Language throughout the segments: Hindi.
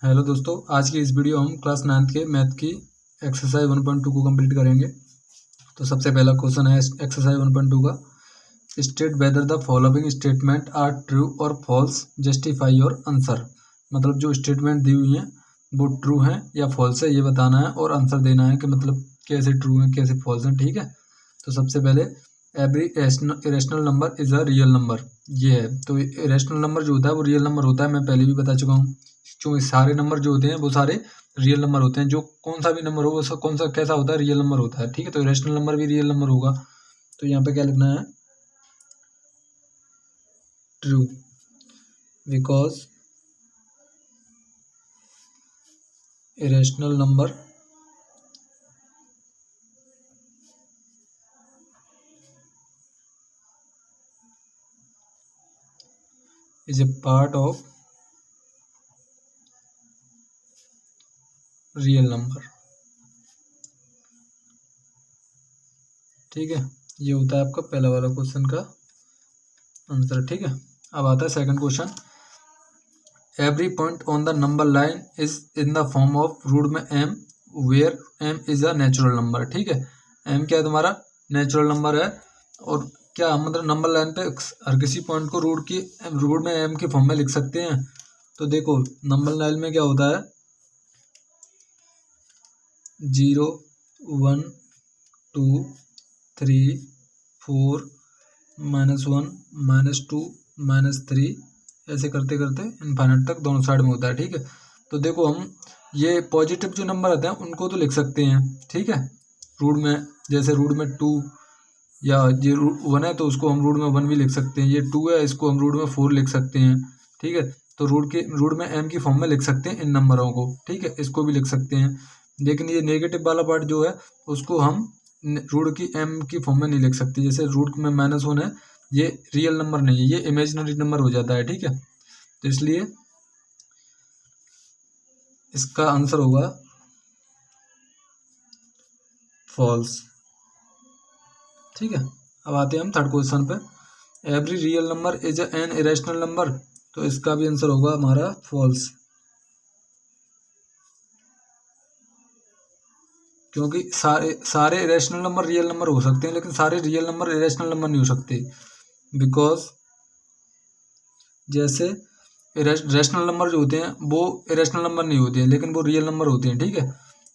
हेलो दोस्तों, आज की इस वीडियो हम क्लास 9th के मैथ की एक्सरसाइज 1.2 को कंप्लीट करेंगे। तो सबसे पहला क्वेश्चन है एक्सरसाइज 1.2 का, state whether the following statement are true और फॉल्स, जस्टिफाई योर आंसर। मतलब जो स्टेटमेंट दी हुई हैं वो ट्रू हैं या फॉल्स है ये बताना है और आंसर देना है कि मतलब कैसे ट्रू हैं कैसे फॉल्स हैं। ठीक है, तो सबसे पहले every irrational number is a real number, ये है। तो इरेशनल नंबर जो होता है वो रियल नंबर होता है, मैं पहले भी बता चुका हूँ। क्योंकि सारे नंबर जो होते हैं वो सारे रियल नंबर होते हैं, जो कौन सा भी नंबर हो वो कौन सा कैसा होता है, रियल नंबर होता है। ठीक है, तो इरेशनल नंबर भी रियल नंबर होगा। तो यहाँ पे क्या लिखना है, true, because irrational number is a part of real number. ठीक है, ये होता है आपका पहला वाला क्वेश्चन का आंसर। ठीक है, अब आता है second question, every point on the number line is in the form of root में m where m is a natural number. ठीक है, एम क्या है तुम्हारा नेचुरल नंबर है, और क्या मतलब नंबर लाइन पे हर किसी पॉइंट को रूट में एम के फॉर्म में लिख सकते हैं। तो देखो नंबर लाइन में क्या होता है, 0 1 2 3 4 -1 -2 -3 ऐसे करते करते इनफाइनाइट तक दोनों साइड में होता है। ठीक है, तो देखो हम ये पॉजिटिव जो नंबर आते हैं उनको तो लिख सकते हैं। ठीक है, रूट में जैसे रूट में 2 या ये रूट 1 है तो उसको हम रूट में 1 भी लिख सकते हैं, ये 2 है इसको हम रूट में 4 लिख सकते हैं। ठीक है, तो रूट में m की फॉर्म में लिख सकते हैं इन नंबरों को। ठीक है, इसको भी लिख सकते हैं, लेकिन ये नेगेटिव वाला पार्ट जो है उसको हम रूट की m की फॉर्म में नहीं लिख सकते। जैसे रूट में -1 है, ये रियल नंबर नहीं है, ये इमेजिनरी नंबर हो जाता है। ठीक है, तो इसलिए इसका आंसर होगा फॉल्स। ठीक है, अब आते हैं हम थर्ड क्वेश्चन पे, every real number is an irrational number. तो इसका भी आंसर होगा हमारा फॉल्स, क्योंकि सारे इरेशनल नंबर रियल नंबर हो सकते हैं लेकिन सारे रियल नंबर इरेशनल नंबर नहीं हो सकते। बिकॉज जैसे रेशनल नंबर जो होते हैं वो इरेशनल नंबर नहीं होते हैं लेकिन वो रियल नंबर होते हैं। ठीक है,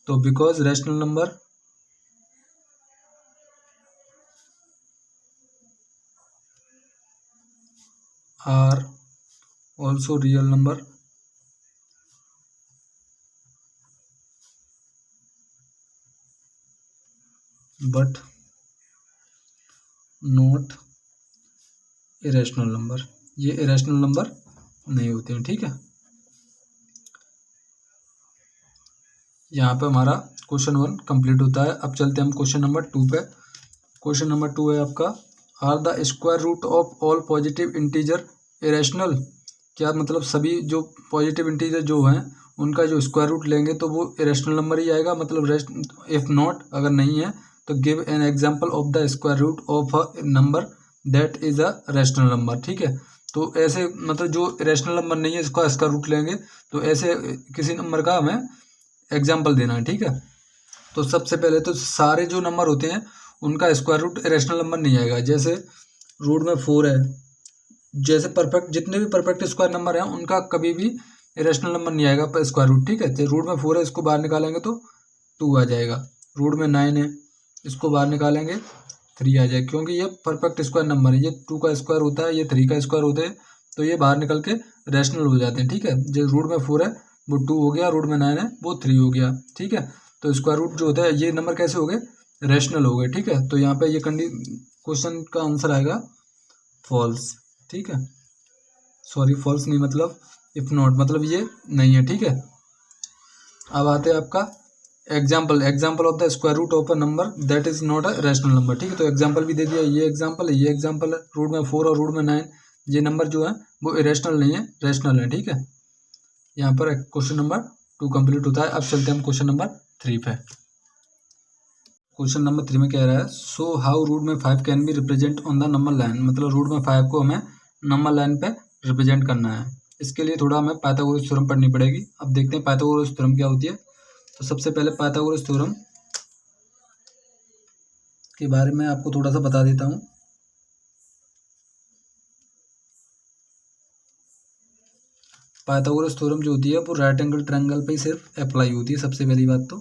तो because rational number are also real number but not irrational number, ये इरेशनल नंबर नहीं होते हैं। ठीक है, यहाँ पे हमारा क्वेश्चन 1 कंप्लीट होता है। अब चलते हैं हम क्वेश्चन नंबर 2 पे। क्वेश्चन नंबर 2 है आपका, are the square root of all positive integer irrational. क्या मतलब सभी जो पॉजिटिव इंटीजर जो हैं उनका जो स्क्वायर रूट लेंगे तो वो इरेशनल नंबर ही आएगा। मतलब इफ नॉट, अगर नहीं है तो give an example of the square root of a number that is a rational number. ठीक है, तो ऐसे मतलब जो रैशनल नंबर नहीं है इसका स्क्वायर रूट लेंगे, तो ऐसे किसी नंबर का हमें एग्जाम्पल देना है। ठीक है, तो सबसे पहले तो सारे जो नंबर होते हैं उनका स्क्वायर रूट इरेशनल नंबर नहीं आएगा। जैसे रूट में 4 है, जैसे परफेक्ट जितने भी परफेक्ट स्क्वायर नंबर हैं उनका कभी भी इरेशनल नंबर नहीं आएगा पर स्क्वायर रूट। ठीक है, तो रूट में 4 है, इसको बाहर निकालेंगे तो 2 आ जाएगा। रूट में 9 है, इसको बाहर निकालेंगे 3 आ जाएगा, क्योंकि ये परफेक्ट स्क्वायर नंबर है। ये 2 का स्क्वायर होता है, ये 3 का स्क्वायर होता है, तो ये बाहर निकल के रैशनल हो जाते हैं। ठीक है, जो रूट में 4 है वो 2 हो गया, रूट में 9 है वो 3 हो गया। ठीक है, तो स्क्वायर रूट जो होता है ये नंबर कैसे हो गए, रैशनल हो गए। ठीक है, तो यहाँ पे ये क्वेश्चन का आंसर आएगा फॉल्स। ठीक है, सॉरी फॉल्स नहीं, मतलब इफ नॉट मतलब ये नहीं है। ठीक है, अब आते हैं आपका example of the square root of a number that is not a rational number. ठीक है, तो एग्जाम्पल भी दे दिया, ये एग्जाम्पल है, ये एग्जाम्पल है। रूट में 4 और रूट में 9 ये नंबर जो है वो इरेशनल नहीं है, रैशनल है। ठीक है, यहाँ पर क्वेश्चन नंबर 2 कंप्लीट होता है। अब चलते हैं हम क्वेश्चन नंबर 3 पे। क्वेश्चन नंबर 3 में कह रहा है, सो हाउ रूट में 5 can be represent on the number line. मतलब रूट में 5 को हमें नंबर लाइन पे रिप्रेजेंट करना है। इसके लिए थोड़ा हमें पाइथागोरस थ्योरम पढ़नी पड़ेगी। अब देखते हैं पाइथागोरस थ्योरम क्या होती है। तो सबसे पहले पाइथागोरस थ्योरम के बारे में आपको थोड़ा सा बता देता हूँ। पाइथागोरस थ्योरम जो होती है वो राइट एंगल ट्रायंगल पे ही सिर्फ अप्लाई होती है। सबसे पहली बात तो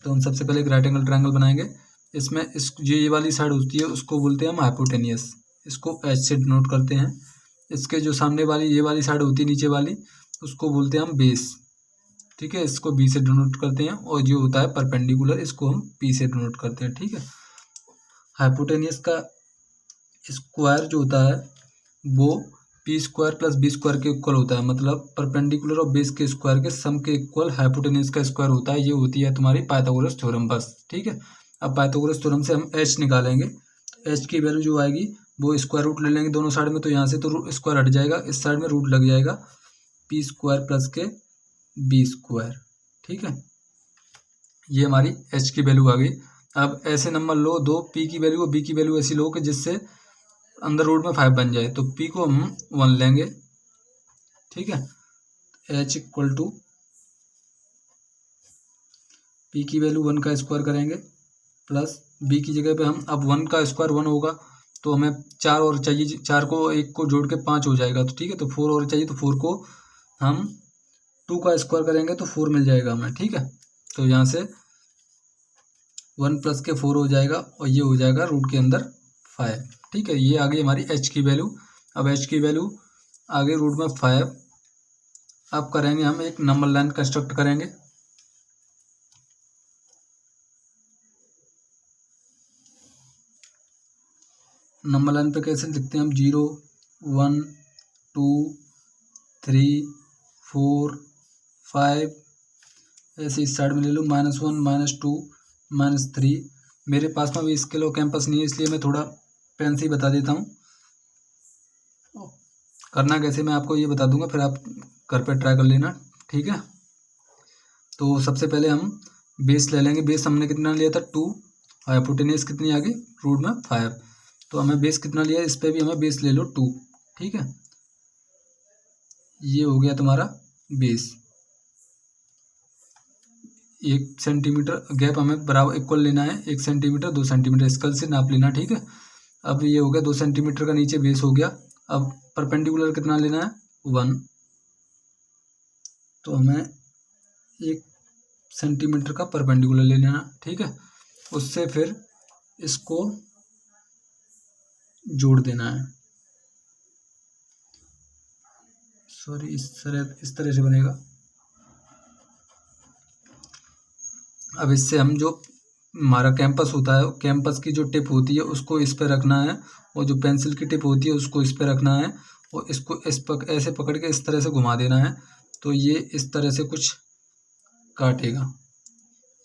हम सबसे पहले एक राइट एंगल ट्रायंगल बनाएंगे। इसमें ये वाली साइड होती है उसको बोलते हैं हम हाइपोटेनियस, इसको एच से डिनोट करते हैं। इसके जो सामने वाली ये वाली साइड होती है नीचे वाली, उसको बोलते हैं हम बेस, ठीक है, इसको बी से डिनोट करते हैं। और जो होता है परपेंडिकुलर, इसको हम पी से डिनोट करते हैं, ठीक है। हाइपोटेनियस का स्क्वायर जो होता है वो P square plus B square के इक्वल होता है, मतलब परपेंडिकुलर और बेस के स्क्वायर के सम के इक्वल हाइपोटेनियस का स्क्वायर होता है। ये होती है तुम्हारी पाइथागोरस थ्योरम, बस, ठीक है। अब पाइथागोरस थ्योरम से हम एच निकालेंगे। एच की वैल्यू जो आएगी वो स्क्वायर रूट ले लेंगे दोनों साइड में, तो यहाँ से तो स्क्वायर हट जाएगा, इस साइड में रूट लग जाएगा, पी स्क्वायर प्लस के बी स्क्वायर, ठीक है। ये हमारी एच की वैल्यू आ गई। अब ऐसे नंबर लो दो, पी की वैल्यू और बी की वैल्यू ऐसी लो कि जिससे अंदर रूट में 5 बन जाए। तो पी को हम 1 लेंगे, ठीक है। एच इक्वल टू पी की वैल्यू 1 का स्क्वायर करेंगे प्लस बी की जगह पे हम, अब 1 का स्क्वायर 1 होगा तो हमें 4 और चाहिए, 4 को 1 को जोड़ के 5 हो जाएगा, तो ठीक है। तो 4 और चाहिए, तो 4 को हम 2 का स्क्वायर करेंगे तो 4 मिल जाएगा हमें, ठीक है। तो यहाँ से 1 प्लस के 4 हो जाएगा और ये हो जाएगा रूट के अंदर 5, ठीक है। ये आ गई हमारी एच की वैल्यू। अब एच की वैल्यू आगे रूट में 5। अब करेंगे हम एक नंबर लाइन कंस्ट्रक्ट करेंगे। नंबर लाइन पे कैसे लिखते हैं हम, 0 1 2 3 4 5, ऐसे इस साइड में ले लो, -1 -2 -3। मेरे पास में भी स्केल और कैंपस नहीं है, इसलिए मैं थोड़ा पेन से ही बता देता हूँ। करना कैसे मैं आपको ये बता दूंगा, फिर आप घर पे ट्राई कर लेना, ठीक है। तो सबसे पहले हम बेस ले लेंगे। बेस हमने कितना लिया था, 2। हाइपोटेनियस कितनी आ गई, रूट में 5। तो हमें बेस कितना लिया, इस पर भी हमें बेस ले लो 2, ठीक है। ये हो गया तुम्हारा बेस। 1 सेंटीमीटर गैप हमें बराबर इक्वल लेना है, 1 सेंटीमीटर 2 सेंटीमीटर स्केल से नाप लेना, ठीक है। अब ये हो गया 2 सेंटीमीटर का नीचे बेस हो गया। अब परपेंडिकुलर कितना लेना है, 1। तो हमें 1 सेंटीमीटर का परपेंडिकुलर ले लेना, ठीक है। उससे फिर इसको जोड़ देना है, सॉरी, इस तरह से बनेगा। अब इससे हम जो हमारा कैंपस होता है, कैंपस की जो टिप होती है उसको इस पे रखना है, और जो पेंसिल की टिप होती है उसको इस पे रखना है, और इसको ऐसे पकड़ के इस तरह से घुमा देना है। तो ये इस तरह से कुछ काटेगा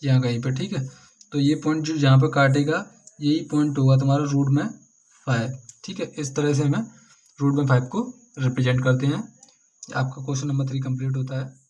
यहाँ कहीं पे, ठीक है। तो ये पॉइंट जो जहाँ पे काटेगा यही पॉइंट होगा तुम्हारा रूट में 5, ठीक है। इस तरह से हमें रूट में 5 को रिप्रेजेंट करते हैं। आपका क्वेश्चन नंबर 3 कंप्लीट होता है।